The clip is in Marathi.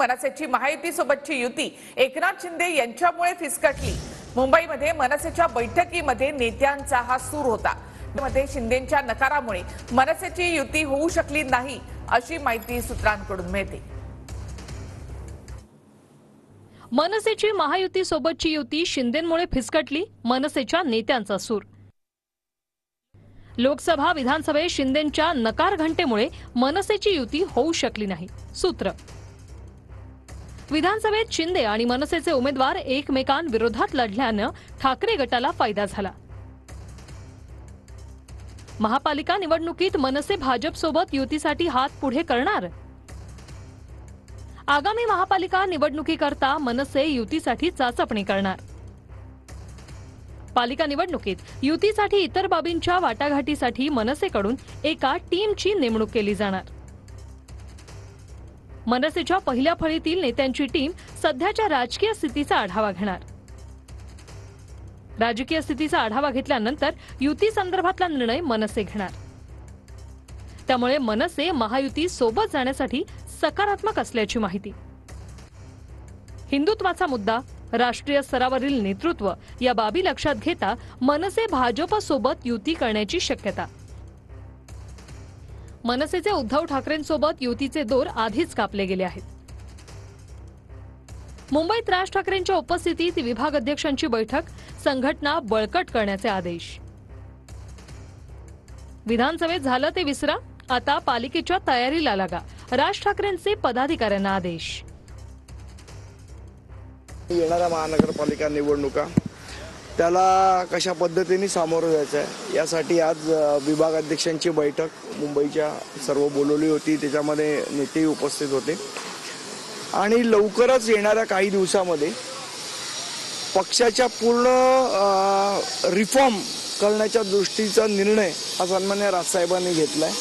मनसेची महायुती सोबतची युती एकनाथ शिंदे यांच्यामुळे फिसकटली। मुंबईमध्ये मनसेच्या बैठकीमध्ये नेत्यांचा हा सूर होता। मध्ये शिंदेंच्या नकारामुळे मनसेची युती होऊ शकली नाही अशी माहिती सूत्रांकडून मिळते। मनसेची महायुती सोबतची युती शिंदेंमुळे फिसकटली, मनसेच्या नेत्यांचा सूर। लोकसभा विधानसभेत शिंदेंच्या नकार घंटेमुळे मनसेची युती होऊ शकली नाही। सूत्र विधानसभेत शिंदे आणि मनसेचे उमेदवार एकमेकांविरोधात लढल्याने ठाकरे गटाला फायदा झाला। महापालिका निवडणुकीत मनसे भाजप सोबत युतीसाठी हात पुढे करणार। आगामी महापालिका निवडणुकीकरता मनसे युतीसाठी चाचपणी करणार। पालिका निवडणुकीत युतीसाठी इतर बाबींच्या वाटाघाटीसाठी मनसेकडून एका टीमची नेमणूक केली जाणार। मनसेच्या पहिल्या फळीतील नेत्यांची टीम सध्याच्या राजकीय स्थितीचा आढावा घेणार। राजकीय स्थितीचा आढावा घेतल्यानंतर युती संदर्भातला निर्णय मनसे घेणार। त्यामुळे मनसे महायुती सोबत जाण्यासाठी सकारात्मक असल्याची माहिती। हिंदुत्वाचा मुद्दा, राष्ट्रीय स्तरावरील नेतृत्व या बाबी लक्षात घेता मनसे भाजप सोबत युती करण्याची शक्यता। मनसेचे उद्धव ठाकरेंसोबत युतीचे दोर आधीच कापले गेले आहेत। मुंबईत राज ठाकरेंच्या उपस्थितीत विभाग अध्यक्षांची बैठक, संघटना बळकट करण्याचे आदेश। विधानसभेत झालं ते विसरा, आता पालिकेच्या तयारीला लागा, राज ठाकरेंचे पदाधिकाऱ्यांना आदेश। येणाऱ्या महानगरपालिका निवडणुका त्याला कशा पद्धतीने सामोरं जायचं आहे यासाठी आज विभाग अध्यक्षांची बैठक मुंबईच्या सर्व बोलवली होती। त्याच्यामध्ये नेतेही उपस्थित होते आणि लवकरच येणाऱ्या काही दिवसामध्ये पक्षाच्या पूर्ण रिफॉर्म करण्याच्या दृष्टीचा निर्णय हा सन्माननीय राजसाहेबांनी घेतलाय।